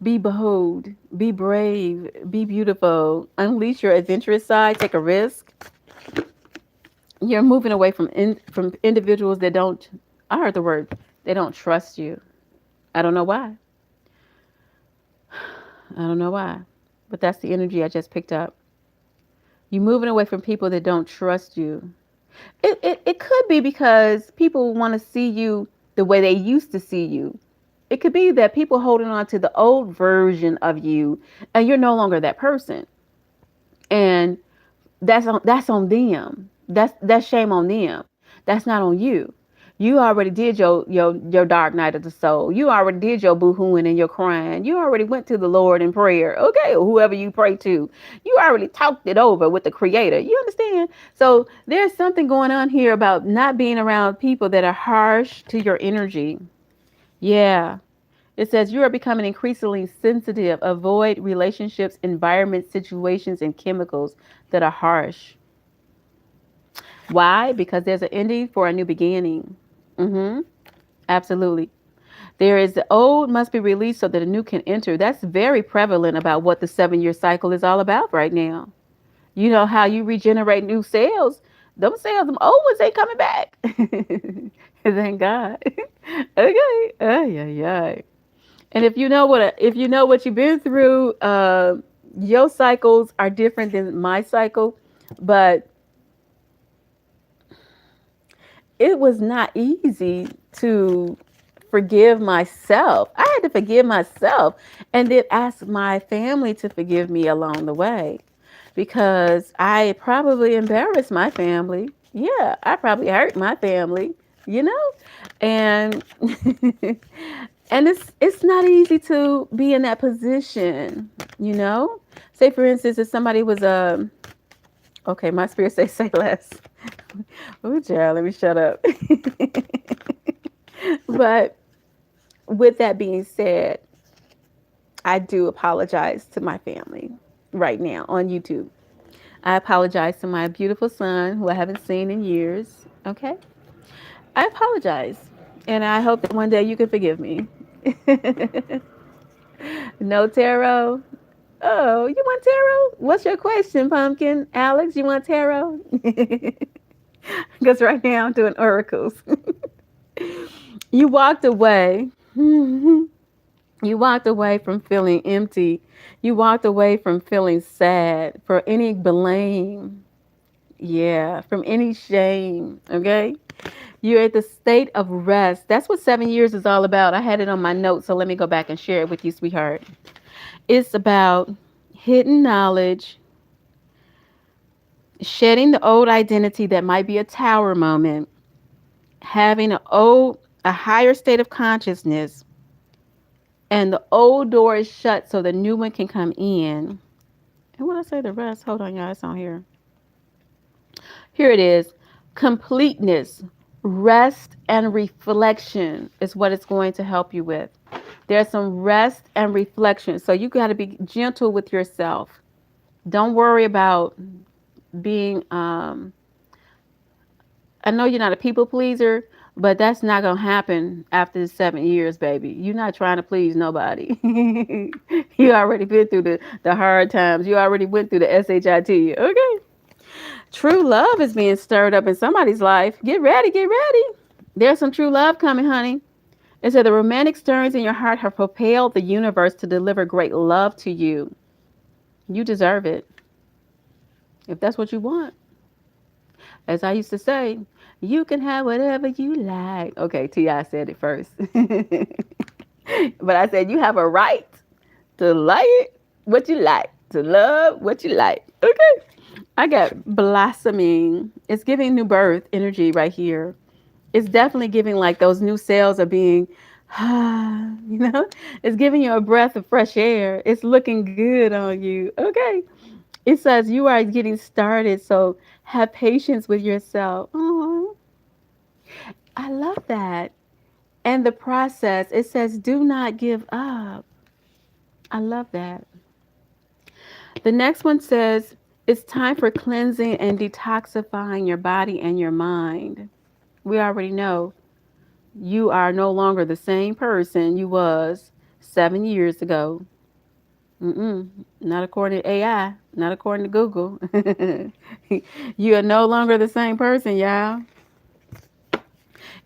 Be bold. Be brave. Be beautiful. Unleash your adventurous side. Take a risk. You're moving away from individuals that don't. I heard the word. They don't trust you. I don't know why. I don't know why, but that's the energy I just picked up. You're moving away from people that don't trust you. It could be because people want to see you the way they used to see you. It could be that people holding on to the old version of you, and you're no longer that person. And that's on them. That's shame on them. That's not on you. You already did your dark night of the soul. You already did your boohooing and your crying. You already went to the Lord in prayer. Okay, or whoever you pray to. You already talked it over with the Creator. You understand? So there's something going on here about not being around people that are harsh to your energy. Yeah. It says you are becoming increasingly sensitive. Avoid relationships, environments, situations, and chemicals that are harsh. Why? Because there's an ending for a new beginning. Mm-hmm. Absolutely. There is the old must be released so that a new can enter. That's very prevalent about what the 7 year cycle is all about right now. You know how you regenerate new cells. Them old ones ain't coming back. Thank God. Okay. Ay, ay, ay. And if you know what you've been through, your cycles are different than my cycle, but it was not easy to forgive myself. I had to forgive myself and then ask my family to forgive me along the way because I probably embarrassed my family. Yeah, I probably hurt my family, you know? And and it's not easy to be in that position, you know? Say for instance if somebody was okay, my spirit say less. Oh, child, let me shut up. But with that being said, I do apologize to my family right now on YouTube. I apologize to my beautiful son who I haven't seen in years. Okay? I apologize. And I hope that one day you can forgive me. No tarot. Oh, you want tarot? What's your question, Pumpkin? Alex, you want tarot? Because right now I'm doing oracles. You walked away. You walked away from feeling empty. You walked away from feeling sad for any blame. Yeah, from any shame. Okay. You're at the state of rest. That's what 7 years is all about. I had it on my notes, so let me go back and share it with you, sweetheart. It's about hidden knowledge, shedding the old identity that might be a tower moment, having a higher state of consciousness, and the old door is shut so the new one can come in. And when I say the rest, hold on, y'all, it's on here. Here it is. Completeness, rest, and reflection is what it's going to help you with. There's some rest and reflection. So you got to be gentle with yourself. Don't worry about being, I know you're not a people pleaser, but that's not going to happen after the 7 years, baby. You're not trying to please nobody. You already been through the hard times. You already went through the SHIT. Okay. True love is being stirred up in somebody's life. Get ready, get ready. There's some true love coming, honey. It said the romantic stirrings in your heart have propelled the universe to deliver great love to you. You deserve it. If that's what you want. As I used to say, you can have whatever you like. Okay, T.I. said it first. But I said you have a right to like it what you like, to love what you like. Okay. I got blossoming. It's giving new birth energy right here. It's definitely giving like those new cells are being, you know, it's giving you a breath of fresh air. It's looking good on you. Okay. It says you are getting started, so have patience with yourself. Oh, I love that. And the process, it says do not give up. I love that. The next one says it's time for cleansing and detoxifying your body and your mind. We already know you are no longer the same person you was 7 years ago. Mm-mm. Not according to AI, not according to Google. You are no longer the same person, y'all.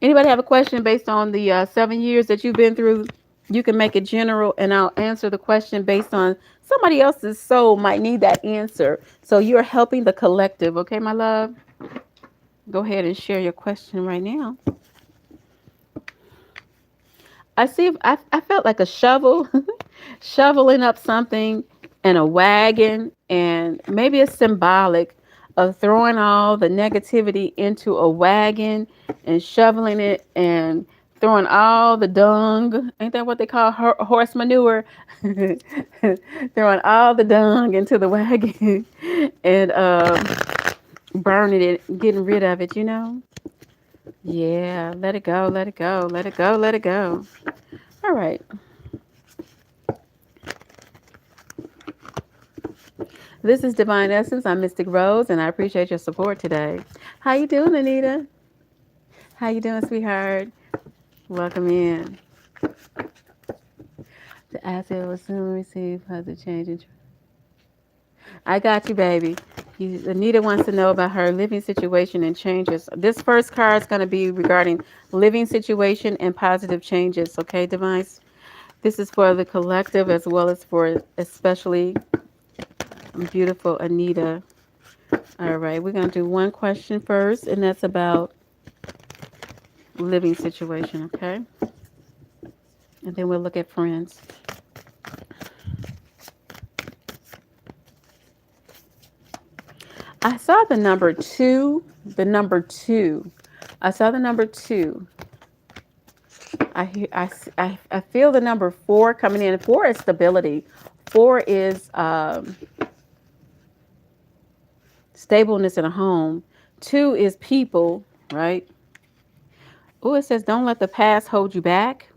Anybody have a question based on the 7 years that you've been through? You can make it general, and I'll answer the question based on somebody else's soul might need that answer. So you're helping the collective, okay, my love? Go ahead and share your question right now. I see. I felt like a shovel, shoveling up something, and a wagon, and maybe it's symbolic of throwing all the negativity into a wagon and shoveling it and throwing all the dung. Ain't that what they call horse manure? Throwing all the dung into the wagon and burning it, getting rid of it. Yeah, let it go, let it go, let it go, let it go. All right. This is Divine Essence. I'm Mystic Rose, and I appreciate your support today. How you doing, Anita? How you doing, sweetheart? Welcome in. The asset will soon receive positive change. I got you, baby. Anita wants to know about her living situation and changes. This first card is going to be regarding living situation and positive changes. Okay, Divine? This is for the collective as well as for especially beautiful Anita. All right, we're going to do one question first, and that's about living situation, okay? And then we'll look at friends. I saw the number two. The number two. I saw the number two. I feel the number four coming in. Four is stability. Four is stableness in a home. Two is people, right? Oh, it says don't let the past hold you back.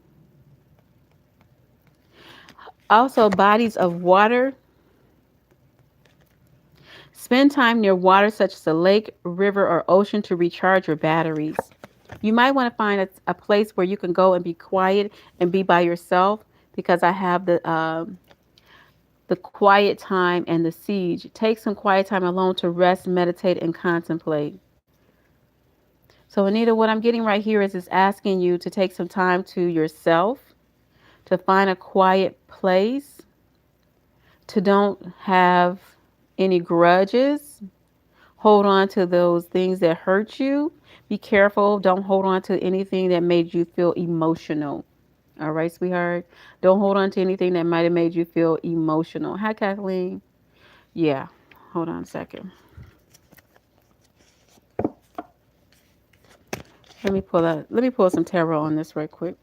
Also, bodies of water. Spend time near water such as a lake, river, or ocean to recharge your batteries. You might want to find a place where you can go and be quiet and be by yourself because I have the quiet time and the siege. Take some quiet time alone to rest, meditate, and contemplate. So, Anita, what I'm getting right here is asking you to take some time to yourself, to find a quiet place, to don't have any grudges. Hold on to those things that hurt you. Be careful. Don't hold on to anything that made you feel emotional. All right, sweetheart. Don't hold on to anything that might have made you feel emotional. Hi, Kathleen. Yeah. Hold on a second. Let me pull some tarot on this right quick.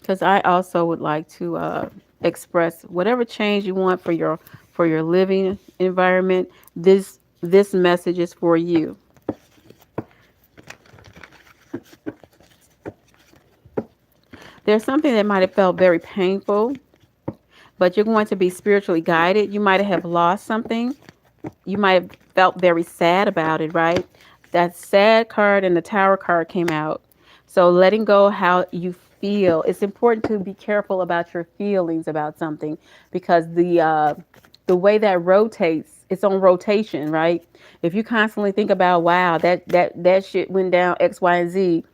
Because I also would like to express whatever change you want for your living environment. This message is for you. There's something that might have felt very painful, but you're going to be spiritually guided. You might have lost something. You might have felt very sad about it, right? That sad card and the tower card came out. So letting go how you feel. It's important to be careful about your feelings about something because the way that rotates, it's on rotation, right? If you constantly think about, wow, that shit went down X, Y, and Z,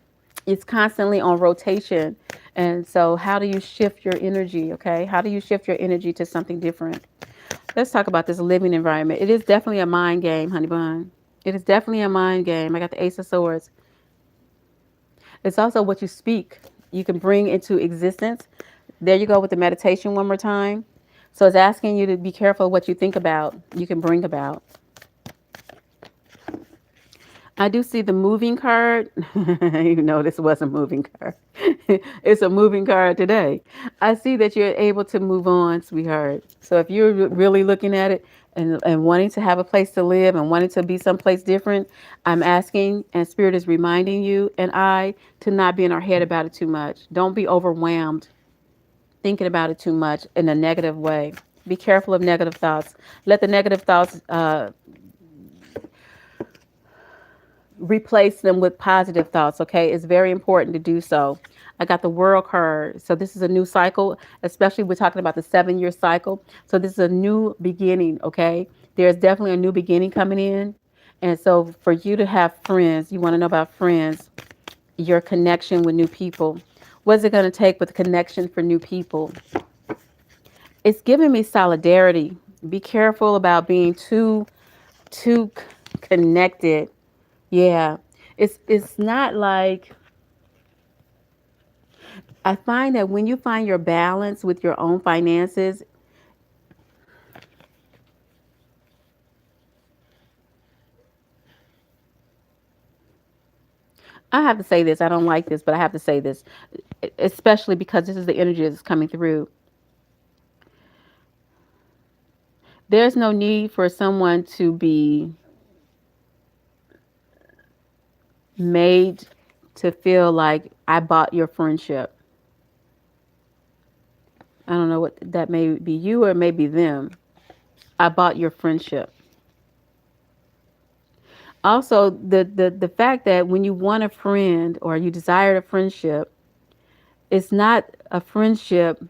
it's constantly on rotation. And so how do you shift your energy? Okay. How do you shift your energy to something different? Let's talk about this living environment. It is definitely a mind game, honey bun. It is definitely a mind game. I got the Ace of Swords. It's also what you speak. You can bring into existence. There you go with the meditation one more time. So it's asking you to be careful what you think about, you can bring about. I do see the moving card. You know, this was a moving card. It's a moving card today. I see that you're able to move on, sweetheart. So if you're really looking at it and wanting to have a place to live and wanting to be someplace different, I'm asking, and Spirit is reminding you and I to not be in our head about it too much. Don't be overwhelmed thinking about it too much in a negative way. Be careful of negative thoughts. Let the negative thoughts replace them with positive thoughts. Okay, it's very important to do so. I got the world card. So this is a new cycle, especially we're talking about the 7 year cycle. So this is a new beginning. Okay, there's definitely a new beginning coming in. And so for you to have friends, you want to know about friends, your connection with new people. What's it going to take with connection for new people? It's giving me solidarity. Be careful about being too connected. Yeah. It's not like, I find that when you find your balance with your own finances, I have to say this, I don't like this, but I have to say this, especially because this is the energy that's coming through. There's no need for someone to be made to feel like I bought your friendship. I don't know what that may be, you or it may be them. I bought your friendship. Also, the fact that when you want a friend or you desire a friendship, it's not a friendship.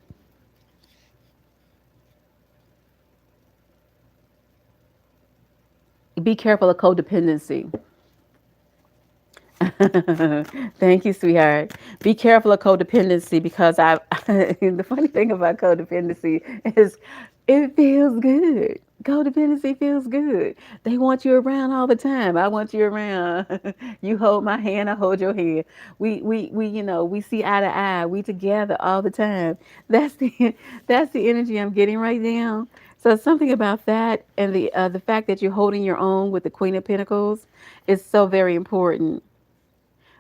Be careful of codependency. Thank you, sweetheart. Be careful of codependency because the funny thing about codependency is it feels good. Codependency feels good. They want you around all the time. I want you around. You hold my hand, I hold your hand. We see eye to eye. We together all the time. That's the that's the energy I'm getting right now. So something about that and the fact that you're holding your own with the Queen of Pentacles is so very important.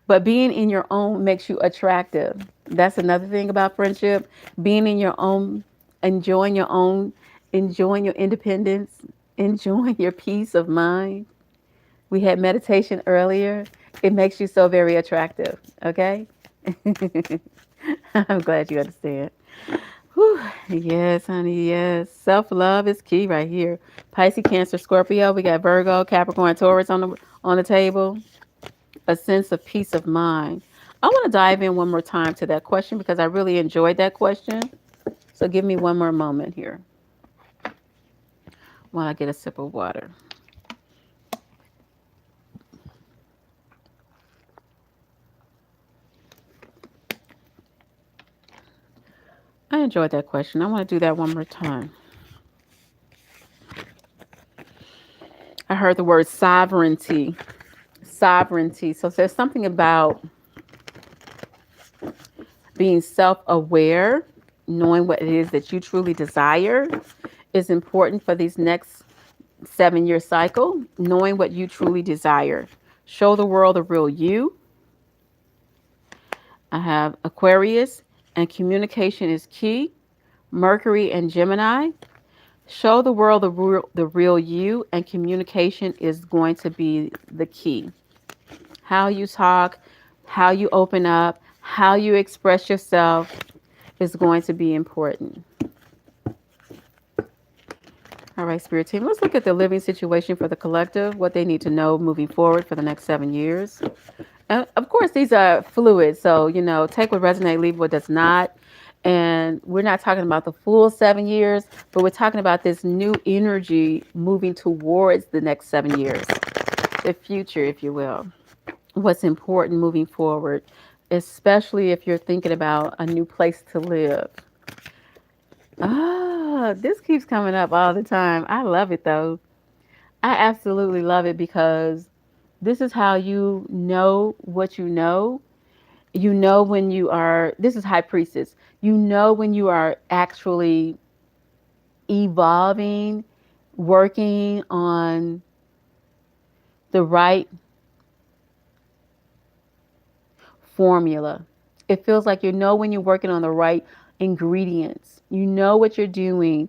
But being in your own makes you attractive. That's another thing about friendship. Being in your own, enjoying your own, enjoying your independence, enjoying your peace of mind. We had meditation earlier. It makes you so very attractive. Okay? I'm glad you understand. Whew. Yes, honey. Yes. Self love is key right here. Pisces, Cancer, Scorpio. We got Virgo, Capricorn, Taurus on the table. A sense of peace of mind. I want to dive in one more time to that question because I really enjoyed that question. So give me one more moment here while I get a sip of water. I enjoyed that question. I want to do that one more time. I heard the word sovereignty. Sovereignty. So there's something about being self aware, knowing what it is that you truly desire is important for these next 7 year cycle, knowing what you truly desire. Show the world the real you. I have Aquarius, and communication is key. Mercury and Gemini. Show the world the real you, and communication is going to be the key. How you talk, how you open up, how you express yourself is going to be important. All right, Spirit Team, let's look at the living situation for the collective, what they need to know moving forward for the next 7 years. And of course, these are fluid, so, take what resonates, leave what does not. And we're not talking about the full 7 years, but we're talking about this new energy moving towards the next 7 years, the future, if you will. What's important moving forward, especially if you're thinking about a new place to live. This keeps coming up all the time. I love it though. I absolutely love it because this is how you know what you know. You know when you are, this is High Priestess. You know when you are actually evolving, working on the right formula. It feels like you know when you're working on the right ingredients. You know what you're doing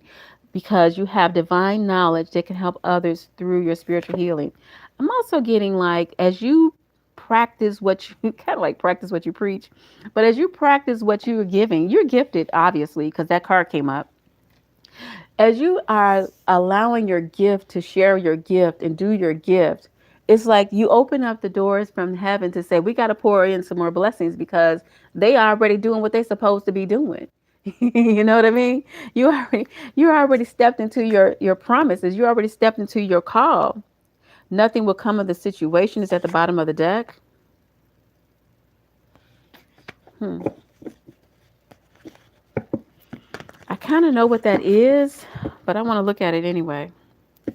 because you have divine knowledge that can help others through your spiritual healing. I'm also getting like, as you practice what you kind of like practice what you preach, but as you practice what you're giving, you're gifted, obviously, because that card came up. As you are allowing your gift to share your gift and do your gift, it's like you open up the doors from heaven to say, we got to pour in some more blessings because they are already doing what they're supposed to be doing. You know what I mean? You already stepped into your promises. You already stepped into your call. Nothing will come of the situation is at the bottom of the deck. Hmm. I kind of know what that is, but I want to look at it anyway.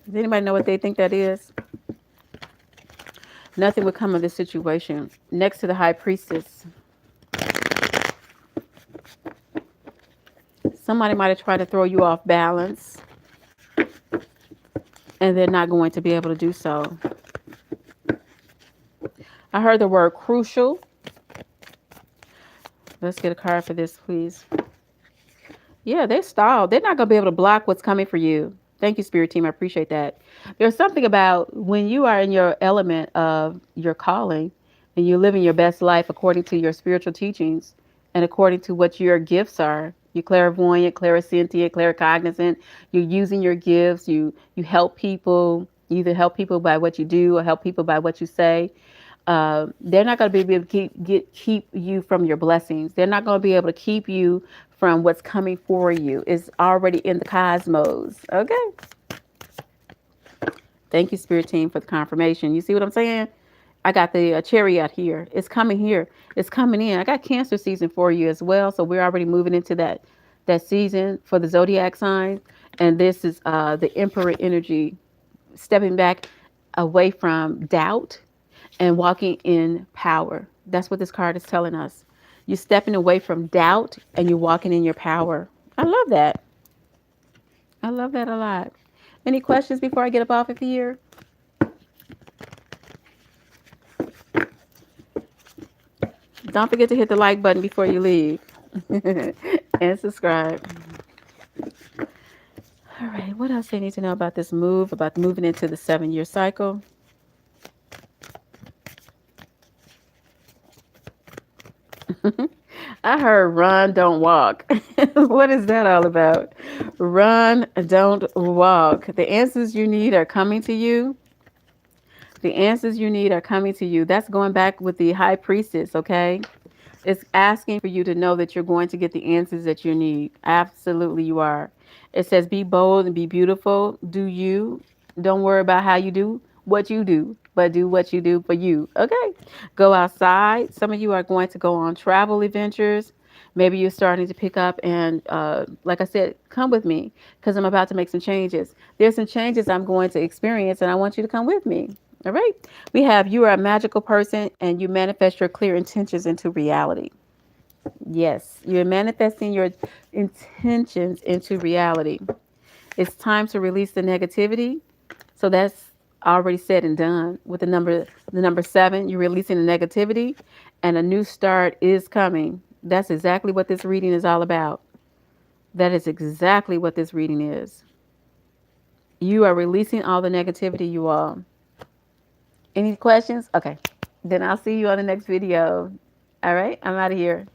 Does anybody know what they think that is? Nothing would come of this situation. Next to the high priestess, somebody might have tried to throw you off balance, and they're not going to be able to do so. I heard the word crucial. Let's get a card for this, please. Yeah, they stalled. They're not going to be able to block what's coming for you. Thank you, Spirit Team. I appreciate that. There's something about when you are in your element of your calling and you're living your best life according to your spiritual teachings and according to what your gifts are. You're clairvoyant, clairsentient, claircognizant. You're using your gifts. You help people. You either help people by what you do or help people by what you say. They're not going to be able to keep you from your blessings. They're not going to be able to keep you from what's coming for you. It's already in the cosmos. Okay. Thank you, Spirit Team, for the confirmation. You see what I'm saying? I got the cherry out here. It's coming here. It's coming in. I got Cancer season for you as well. So we're already moving into that season for the zodiac sign. And this is the Emperor energy, stepping back away from doubt and walking in power. That's what this card is telling us. You're stepping away from doubt and you're walking in your power. I love that. I love that a lot. Any questions before I get up off of here? Don't forget to hit the like button before you leave and subscribe. All right, what else do you need to know about this move, about moving into the 7-year cycle? I heard run, don't walk. What is that all about? Run, don't walk. The answers you need are coming to you. The answers you need are coming to you. That's going back with the high priestess, okay? It's asking for you to know that you're going to get the answers that you need. Absolutely, you are. It says, be bold and be beautiful. Do you. Don't worry about how you do what you do, but do what you do for you. Okay. Go outside. Some of you are going to go on travel adventures. Maybe you're starting to pick up and, like I said, come with me because I'm about to make some changes. There's some changes I'm going to experience, and I want you to come with me. All right. We have you are a magical person and you manifest your clear intentions into reality. Yes, you're manifesting your intentions into reality. It's time to release the negativity. So that's already said and done. With the number 7, you're releasing the negativity and a new start is coming. That's exactly what this reading is all about. That is exactly what this reading is. You are releasing all the negativity, you all. Any questions? Okay. Then I'll see you on the next video. All right. I'm out of here.